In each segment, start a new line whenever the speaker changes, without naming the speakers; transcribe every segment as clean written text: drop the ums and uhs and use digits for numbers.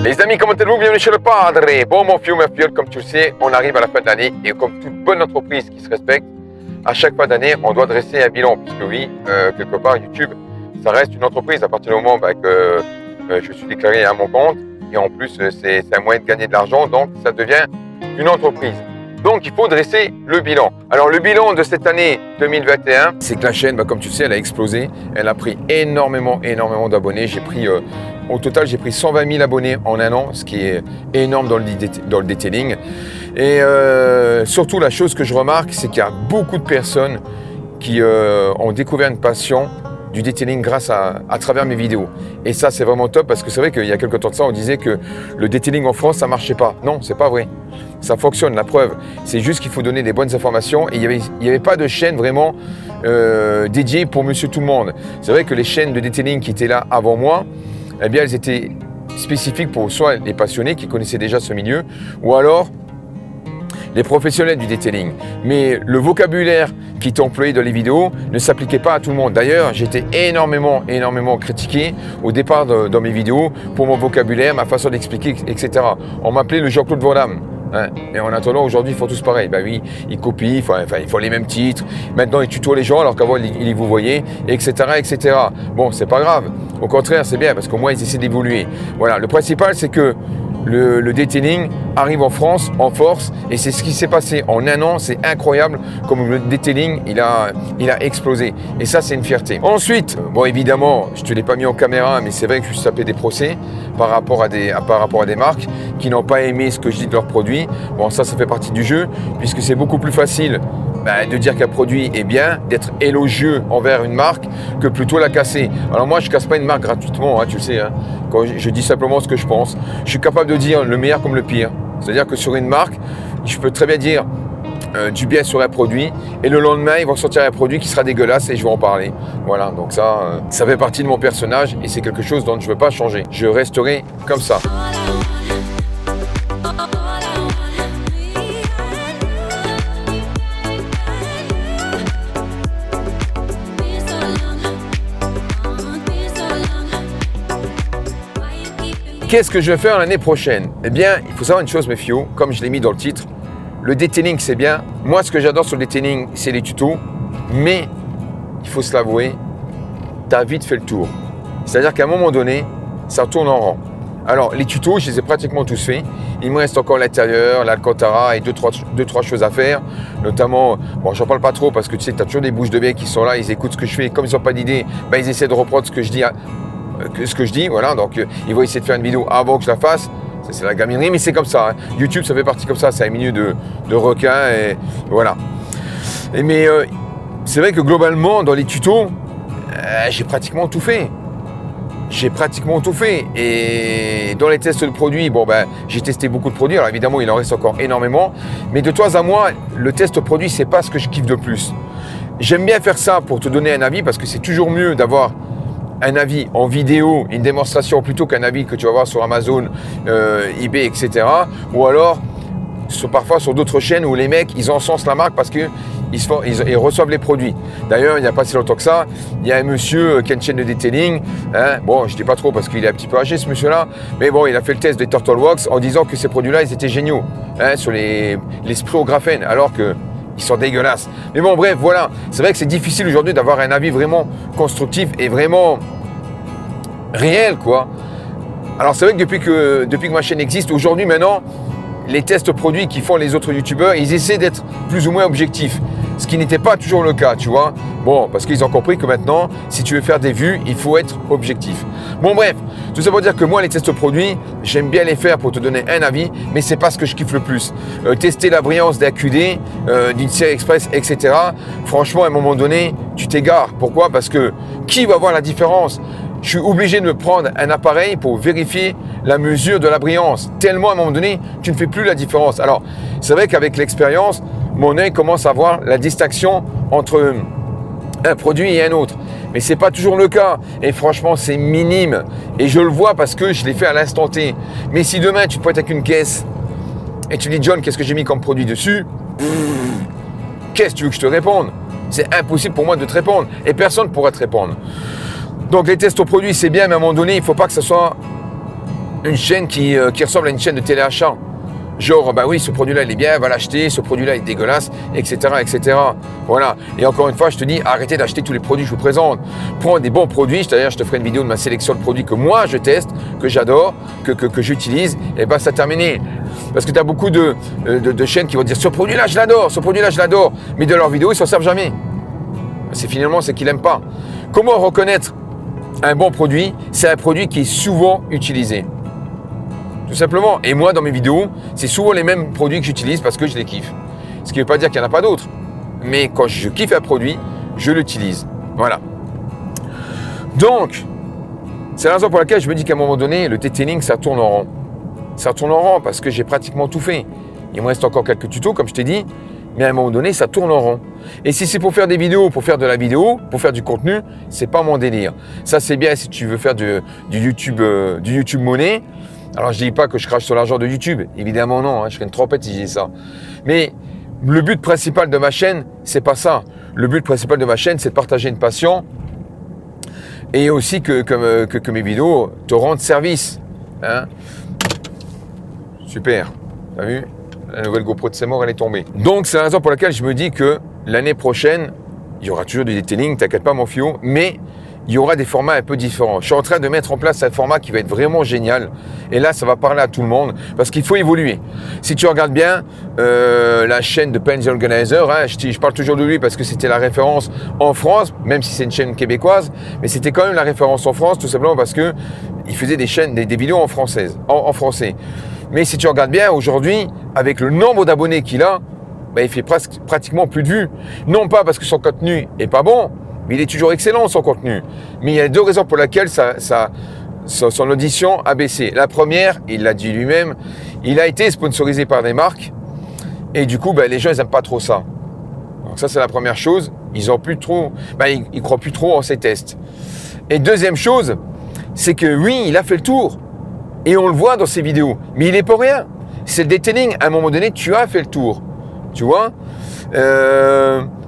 Les amis, comment allez-vous? Bienvenue chez le Padre. Bon, mon fiu, ma fiole, comme tu le sais, on arrive à la fin de l'année et comme toute bonne entreprise qui se respecte, à chaque fin d'année, on doit dresser un bilan. Puisque oui, quelque part, YouTube, ça reste une entreprise à partir du moment que je suis déclaré à mon compte. Et en plus, c'est un moyen de gagner de l'argent, donc ça devient une entreprise. Donc, il faut dresser le bilan. Alors, le bilan de cette année 2021, c'est que la chaîne, comme tu le sais, elle a explosé. Elle a pris énormément d'abonnés. Au total, j'ai pris 120 000 abonnés en un an, ce qui est énorme dans le detailing. Et surtout, la chose que je remarque, c'est qu'il y a beaucoup de personnes qui ont découvert une passion du detailing grâce à travers mes vidéos. Et ça, c'est vraiment top parce que c'est vrai qu'il y a quelques temps de ça, on disait que le detailing en France, ça marchait pas. Non, c'est pas vrai. Ça fonctionne, la preuve. C'est juste qu'il faut donner des bonnes informations. Et il y avait pas de chaîne vraiment dédiée pour monsieur tout le monde. C'est vrai que les chaînes de detailing qui étaient là avant moi, eh bien, elles étaient spécifiques pour soit les passionnés qui connaissaient déjà ce milieu, ou alors les professionnels du detailing. Mais le vocabulaire qui est employé dans les vidéos ne s'appliquait pas à tout le monde. D'ailleurs, j'étais énormément critiqué au départ dans mes vidéos pour mon vocabulaire, ma façon d'expliquer, etc. On m'appelait le Jean-Claude Van Damme. Hein. Et en attendant, aujourd'hui, ils font tous pareil. Ben oui, ils copient, ils font les mêmes titres. Maintenant, ils tutoient les gens alors qu'avant, ils les vous voyaient, etc., etc. Bon, c'est pas grave. Au contraire, c'est bien parce qu'au moins, ils essaient d'évoluer. Voilà. Le principal, c'est que le detailing arrive en France en force et c'est ce qui s'est passé en un an. C'est incroyable comme le detailing il a explosé et ça c'est une fierté. Ensuite, bon évidemment je te l'ai pas mis en caméra mais c'est vrai que je suis tapé des procès par rapport à des marques qui n'ont pas aimé ce que je dis de leurs produits. Bon ça fait partie du jeu puisque c'est beaucoup plus facile de dire qu'un produit est bien, d'être élogieux envers une marque que plutôt la casser. Alors moi je casse pas une marque gratuitement, hein, tu le sais, hein. Quand je dis simplement ce que je pense. Je suis capable de dire le meilleur comme le pire. C'est-à-dire que sur une marque, je peux très bien dire du bien sur un produit et le lendemain ils vont sortir un produit qui sera dégueulasse et je vais en parler. Voilà, donc ça fait partie de mon personnage et c'est quelque chose dont je ne veux pas changer. Je resterai comme ça. Qu'est-ce que je vais faire l'année prochaine? Eh bien, il faut savoir une chose, mes fios, comme je l'ai mis dans le titre, le detailing, c'est bien. Moi, ce que j'adore sur le detailing, c'est les tutos. Mais, il faut se l'avouer, tu as vite fait le tour. C'est-à-dire qu'à un moment donné, ça tourne en rond. Alors, les tutos, je les ai pratiquement tous faits. Il me reste encore l'intérieur, l'Alcantara et deux, trois choses à faire. Notamment, bon, j'en parle pas trop parce que tu sais que tu as toujours des bouches de bête qui sont là, ils écoutent ce que je fais. Comme ils n'ont pas d'idée, ils essaient de reprendre ce que je dis, voilà, donc ils vont essayer de faire une vidéo avant que je la fasse, ça, c'est la gaminerie, mais c'est comme ça, hein. YouTube ça fait partie comme ça, c'est un milieu de requins et voilà. Mais c'est vrai que globalement dans les tutos, j'ai pratiquement tout fait. Et dans les tests de produits, j'ai testé beaucoup de produits, alors évidemment il en reste encore énormément, mais de toi à moi, le test produit c'est pas ce que je kiffe de plus. J'aime bien faire ça pour te donner un avis parce que c'est toujours mieux d'avoir un avis en vidéo, une démonstration plutôt qu'un avis que tu vas voir sur Amazon, eBay, etc. Ou alors parfois sur d'autres chaînes où les mecs ils encensent la marque parce qu'ils reçoivent les produits. D'ailleurs il n'y a pas si longtemps que ça, il y a un monsieur qui a une chaîne de detailing, hein, bon je dis pas trop parce qu'il est un petit peu âgé ce monsieur là, mais bon il a fait le test des Turtle Wax en disant que ces produits là ils étaient géniaux, hein, sur les sprays au graphène alors que ils sont dégueulasses. Mais bon, bref, voilà. C'est vrai que c'est difficile aujourd'hui d'avoir un avis vraiment constructif et vraiment réel, quoi. Alors, c'est vrai que depuis que ma chaîne existe, aujourd'hui, maintenant, les tests produits qui font les autres youtubeurs, ils essaient d'être plus ou moins objectifs. Ce qui n'était pas toujours le cas, tu vois. Bon, parce qu'ils ont compris que maintenant, si tu veux faire des vues, il faut être objectif. Bon, bref, tout ça pour dire que moi, les tests produits, j'aime bien les faire pour te donner un avis, mais c'est pas ce que je kiffe le plus. Tester la brillance d'un QD, d'une série express, etc. Franchement, à un moment donné, tu t'égares. Pourquoi? Parce que qui va voir la différence? Je suis obligé de me prendre un appareil pour vérifier la mesure de la brillance. Tellement, à un moment donné, tu ne fais plus la différence. Alors, c'est vrai qu'avec l'expérience, mon œil commence à voir la distinction entre un produit et un autre. Mais ce n'est pas toujours le cas. Et franchement, c'est minime. Et je le vois parce que je l'ai fait à l'instant T. Mais si demain, tu te pointes avec une caisse et tu dis, John, qu'est-ce que j'ai mis comme produit dessus? Qu'est-ce que tu veux que je te réponde? C'est impossible pour moi de te répondre. Et personne ne pourra te répondre. Donc les tests aux produits, c'est bien, mais à un moment donné, il ne faut pas que ce soit une chaîne qui ressemble à une chaîne de téléachat. Genre, bah oui, ce produit-là, il est bien, va l'acheter, ce produit-là, il est dégueulasse, etc., etc. Voilà. Et encore une fois, je te dis, arrêtez d'acheter tous les produits que je vous présente. Prends des bons produits. C'est-à-dire, je te ferai une vidéo de ma sélection de produits que moi, je teste, que j'adore, que j'utilise, et bah, ça terminé. Parce que tu as beaucoup de chaînes qui vont dire, ce produit-là, je l'adore, ce produit-là, je l'adore. Mais de leurs vidéos, ils s'en servent jamais. C'est qu'ils n'aiment pas. Comment reconnaître un bon produit? C'est un produit qui est souvent utilisé. Tout simplement. Et moi, dans mes vidéos, c'est souvent les mêmes produits que j'utilise parce que je les kiffe. Ce qui ne veut pas dire qu'il n'y en a pas d'autres. Mais quand je kiffe un produit, je l'utilise. Voilà. Donc, c'est la raison pour laquelle je me dis qu'à un moment donné, le detailing, ça tourne en rond. Ça tourne en rond parce que j'ai pratiquement tout fait. Il me reste encore quelques tutos, comme je t'ai dit. Mais à un moment donné, ça tourne en rond. Et si c'est pour faire des vidéos, pour faire de la vidéo, pour faire du contenu, c'est pas mon délire. Ça, c'est bien si tu veux faire du YouTube monnaie. Alors, je ne dis pas que je crache sur l'argent de YouTube. Évidemment, non. Hein, je serais une trompette si je dis ça. Mais le but principal de ma chaîne, c'est pas ça. Le but principal de ma chaîne, c'est de partager une passion et aussi que mes vidéos te rendent service. Hein. Super. T'as vu? La nouvelle GoPro de Seymour, elle est tombée. Donc, c'est la raison pour laquelle je me dis que l'année prochaine, il y aura toujours du detailing, t'inquiète pas, mon fio, mais il y aura des formats un peu différents. Je suis en train de mettre en place un format qui va être vraiment génial. Et là, ça va parler à tout le monde parce qu'il faut évoluer. Si tu regardes bien la chaîne de Penn the Organizer, hein, je parle toujours de lui parce que c'était la référence en France, même si c'est une chaîne québécoise, mais c'était quand même la référence en France, tout simplement parce que il faisait des vidéos en français. Mais si tu regardes bien, aujourd'hui, avec le nombre d'abonnés qu'il a, bah, il fait pratiquement plus de vues. Non pas parce que son contenu est pas bon, mais il est toujours excellent, son contenu. Mais il y a deux raisons pour lesquelles son audition a baissé. La première, il l'a dit lui-même, il a été sponsorisé par des marques. Et du coup, ben, les gens, ils n'aiment pas trop ça. Donc ça, c'est la première chose. Ils croient plus trop en ces tests. Et deuxième chose, c'est que oui, il a fait le tour. Et on le voit dans ses vidéos. Mais il est pour rien. C'est le detailing. À un moment donné, tu as fait le tour. Tu vois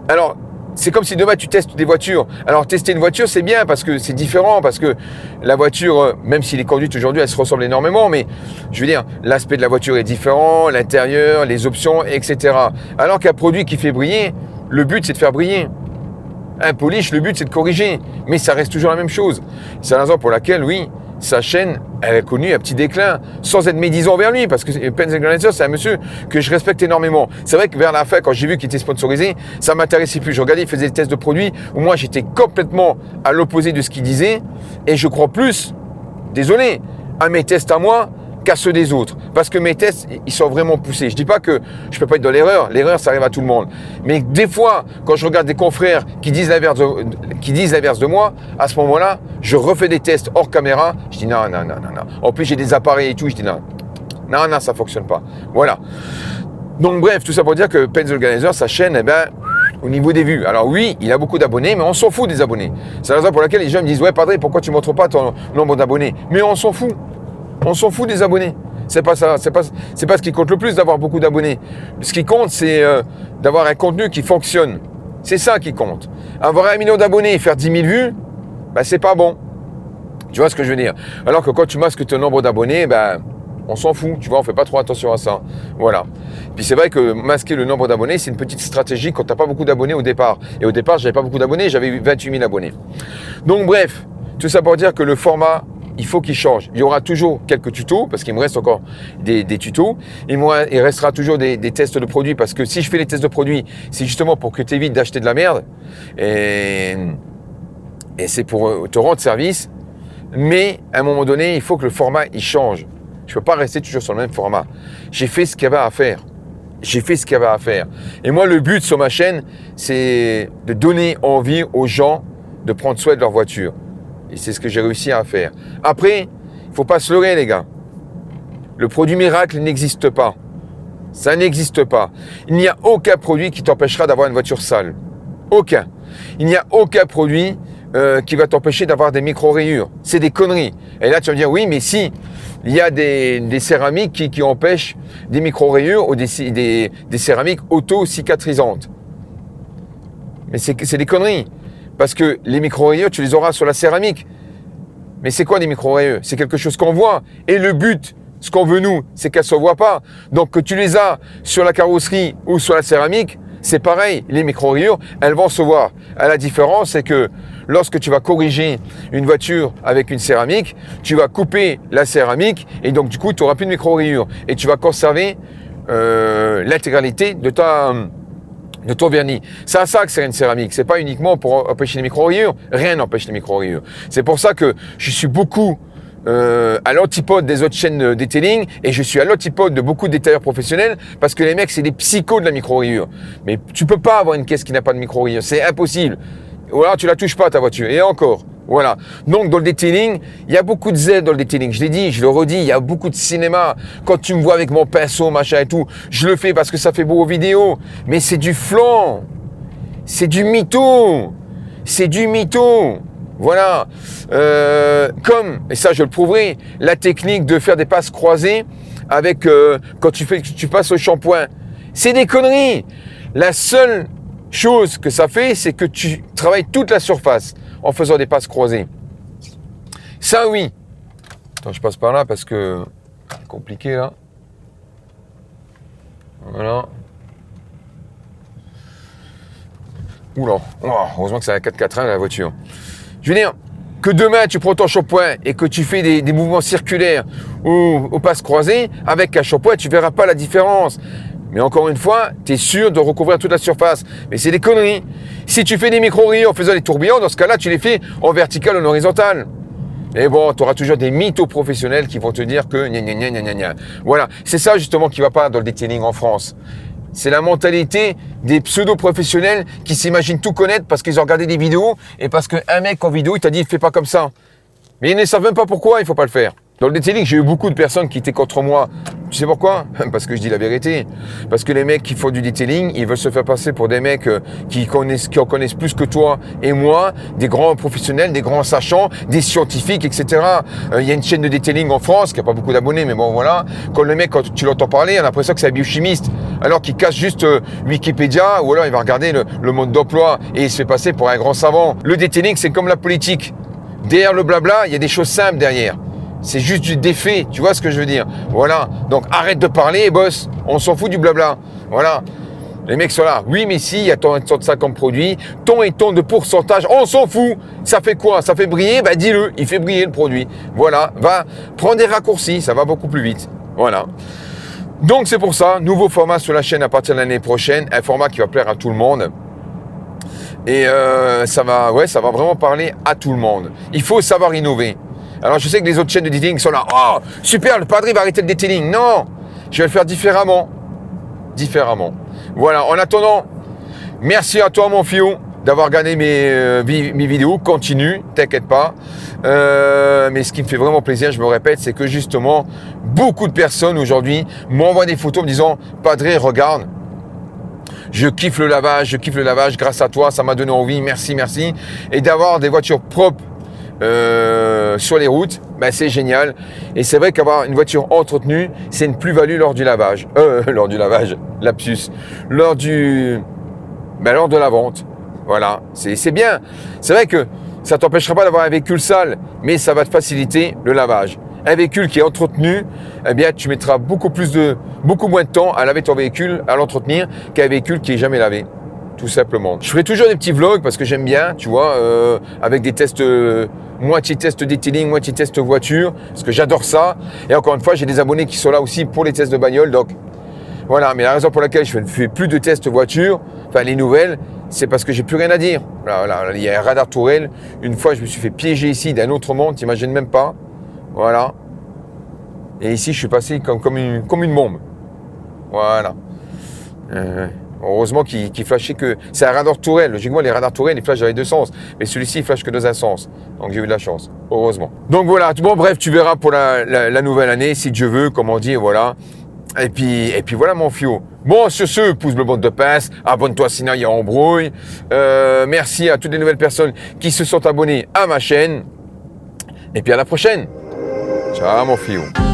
alors, c'est comme si demain tu testes des voitures. Alors tester une voiture, c'est bien parce que c'est différent, parce que la voiture, même si les conduites aujourd'hui, elles se ressemblent énormément, mais je veux dire, l'aspect de la voiture est différent, l'intérieur, les options, etc. Alors qu'un produit qui fait briller, le but c'est de faire briller. Un polish, le but c'est de corriger, mais ça reste toujours la même chose. C'est la raison pour laquelle, oui, sa chaîne, elle a connu un petit déclin, sans être médisant envers lui, parce que Penn the Organizer, c'est un monsieur que je respecte énormément. C'est vrai que vers la fin, quand j'ai vu qu'il était sponsorisé, ça m'intéressait plus. Je regardais, il faisait des tests de produits, où moi j'étais complètement à l'opposé de ce qu'il disait, et je crois plus, désolé, à mes tests à moi, qu'à ceux des autres. Parce que mes tests, ils sont vraiment poussés. Je dis pas que je peux pas être dans l'erreur. L'erreur, ça arrive à tout le monde. Mais des fois, quand je regarde des confrères qui disent l'inverse de moi, à ce moment-là, je refais des tests hors caméra. Je dis non. En plus, j'ai des appareils et tout. Je dis non, ça fonctionne pas. Voilà. Donc bref, tout ça pour dire que Penn the Organizer, sa chaîne, au niveau des vues. Alors oui, il a beaucoup d'abonnés, mais on s'en fout des abonnés. C'est la raison pour laquelle les gens me disent, ouais, Padré, pourquoi tu montres pas ton nombre d'abonnés? Mais on s'en fout. On s'en fout des abonnés. C'est pas ça. C'est pas ce qui compte le plus d'avoir beaucoup d'abonnés. Ce qui compte, c'est d'avoir un contenu qui fonctionne. C'est ça qui compte. Avoir 1 million d'abonnés et faire 10 000 vues, c'est pas bon. Tu vois ce que je veux dire? Alors que quand tu masques ton nombre d'abonnés, on s'en fout. Tu vois, on fait pas trop attention à ça. Voilà. Puis c'est vrai que masquer le nombre d'abonnés, c'est une petite stratégie quand t'as pas beaucoup d'abonnés au départ. Et au départ, j'avais pas beaucoup d'abonnés, j'avais 28 000 abonnés. Donc bref, tout ça pour dire que le format, il faut qu'il change. Il y aura toujours quelques tutos, parce qu'il me reste encore des tutos. Il restera toujours des tests de produits, parce que si je fais les tests de produits, c'est justement pour que tu évites d'acheter de la merde. Et c'est pour te rendre service. Mais à un moment donné, il faut que le format, il change. Je ne peux pas rester toujours sur le même format. J'ai fait ce qu'il y avait à faire. Et moi, le but sur ma chaîne, c'est de donner envie aux gens de prendre soin de leur voiture. Et c'est ce que j'ai réussi à faire. Après, il ne faut pas se leurrer, les gars. Le produit miracle n'existe pas. Ça n'existe pas. Il n'y a aucun produit qui t'empêchera d'avoir une voiture sale. Aucun. Il n'y a aucun produit qui va t'empêcher d'avoir des micro-rayures. C'est des conneries. Et là, tu vas me dire, oui, mais si, il y a des céramiques qui empêchent des micro-rayures ou des céramiques auto-cicatrisantes. Mais c'est des conneries. Parce que les micro-rayures, tu les auras sur la céramique. Mais c'est quoi des micro-rayures? C'est quelque chose qu'on voit. Et le but, ce qu'on veut nous, c'est qu'elles ne se voient pas. Donc que tu les as sur la carrosserie ou sur la céramique, c'est pareil. Les micro-rayures, elles vont se voir. La différence, c'est que lorsque tu vas corriger une voiture avec une céramique, tu vas couper la céramique et donc du coup, tu n'auras plus de micro-rayures. Et tu vas conserver l'intégralité de ton vernis. C'est à ça que c'est une céramique. C'est pas uniquement pour empêcher les micro-rayures. Rien n'empêche les micro-rayures. C'est pour ça que je suis beaucoup à l'antipode des autres chaînes de detailing et je suis à l'antipode de beaucoup de détailleurs professionnels parce que les mecs, c'est des psychos de la micro-rayure. Mais tu peux pas avoir une caisse qui n'a pas de micro-rayure. C'est impossible. Ou alors tu la touches pas ta voiture. Et encore. Voilà. Donc dans le detailing, il y a beaucoup de Z dans le detailing. Je l'ai dit, je le redis, il y a beaucoup de cinéma. Quand tu me vois avec mon pinceau, machin et tout, je le fais parce que ça fait beau aux vidéos. Mais c'est du flan. C'est du mytho. C'est du mytho. Voilà. Comme, et ça je le prouverai, la technique de faire des passes croisées avec quand tu passes au shampoing. C'est des conneries. La seule chose que ça fait, c'est que tu travailles toute la surface en faisant des passes croisées. Ça, oui. Attends, je passe par là parce que c'est compliqué, là. Voilà. Oula. Oh, heureusement que c'est la 4x4 la voiture. Je veux dire que demain, tu prends ton shampoing et que tu fais des mouvements circulaires ou aux passes croisées, avec un shampoing, tu verras pas la différence. Mais encore une fois, tu es sûr de recouvrir toute la surface. Mais c'est des conneries. Si tu fais des micro-rayures en faisant des tourbillons, dans ce cas-là, tu les fais en vertical ou en horizontal. Et bon, tu auras toujours des mythos professionnels qui vont te dire que gna gna gna gna gna gna. Voilà, c'est ça justement qui va pas dans le detailing en France. C'est la mentalité des pseudo-professionnels qui s'imaginent tout connaître parce qu'ils ont regardé des vidéos et parce qu'un mec en vidéo, il t'a dit « fais pas comme ça ». Mais ils ne savent même pas pourquoi il faut pas le faire. Dans le detailing, j'ai eu beaucoup de personnes qui étaient contre moi. Tu sais pourquoi? Parce que je dis la vérité. Parce que les mecs qui font du detailing, ils veulent se faire passer pour des mecs qui en connaissent plus que toi et moi, des grands professionnels, des grands sachants, des scientifiques, etc. Il y a une chaîne de detailing en France qui a pas beaucoup d'abonnés, mais bon voilà. Quand le mec, quand tu l'entends parler, on a l'impression que c'est un biochimiste, alors qu'il cache juste Wikipédia, ou alors il va regarder le mode d'emploi et il se fait passer pour un grand savant. Le detailing, c'est comme la politique. Derrière le blabla, il y a des choses simples derrière. C'est juste du défait, tu vois ce que je veux dire? Voilà, donc arrête de parler et bosse, on s'en fout du blabla. Voilà, les mecs sont là, oui mais si, il y a tant de ça comme produit, tant et tant de pourcentage, on s'en fout. Ça fait quoi? Ça fait briller? Bah dis-le, il fait briller le produit. Voilà, va prendre des raccourcis, ça va beaucoup plus vite. Voilà. Donc c'est pour ça, nouveau format sur la chaîne à partir de l'année prochaine, un format qui va plaire à tout le monde. Et ça va vraiment parler à tout le monde. Il faut savoir innover. Alors je sais que les autres chaînes de detailing sont là. Oh, super, le padre va arrêter le detailing. Non, je vais le faire différemment. Voilà, en attendant, merci à toi mon fiou d'avoir regardé mes vidéos. Continue, t'inquiète pas. Mais ce qui me fait vraiment plaisir, je me répète, c'est que justement, beaucoup de personnes aujourd'hui m'envoient des photos me disant « Padre, regarde, je kiffe le lavage, grâce à toi, ça m'a donné envie, merci. » Et d'avoir des voitures propres sur les routes, ben c'est génial. Et c'est vrai qu'avoir une voiture entretenue, c'est une plus-value lors du lavage. Lapsus. Lors de la vente. Voilà, c'est bien. C'est vrai que ça t'empêchera pas d'avoir un véhicule sale, mais ça va te faciliter le lavage. Un véhicule qui est entretenu, eh bien, tu mettras beaucoup moins de temps à laver ton véhicule, à l'entretenir, qu'un véhicule qui est jamais lavé. Tout simplement. Je ferai toujours des petits vlogs parce que j'aime bien, tu vois, avec des tests, moitié test detailing, moitié test voiture, parce que j'adore ça. Et encore une fois, j'ai des abonnés qui sont là aussi pour les tests de bagnole, donc voilà. Mais la raison pour laquelle je ne fais plus de tests voiture, enfin les nouvelles, c'est parce que j'ai plus rien à dire. Voilà, il y a un radar tourelle. Une fois, je me suis fait piéger ici d'un autre monde, t'imagines même pas. Voilà. Et ici, je suis passé comme une bombe. Voilà. Heureusement qu'il flashait que... C'est un radar tourelle. Logiquement, les radars tourelle, ils flashent dans les deux sens. Mais celui-ci, il flash que dans un sens. Donc, j'ai eu de la chance. Heureusement. Donc, voilà. Bon, bref, tu verras pour la nouvelle année, si Dieu veut, comme on dit, voilà. Et puis voilà, mon fiot. Bon, sur ce, pouce bleu, bande de pince. Abonne-toi, sinon il y a embrouille. Merci à toutes les nouvelles personnes qui se sont abonnées à ma chaîne. Et puis, à la prochaine. Ciao, mon fiot.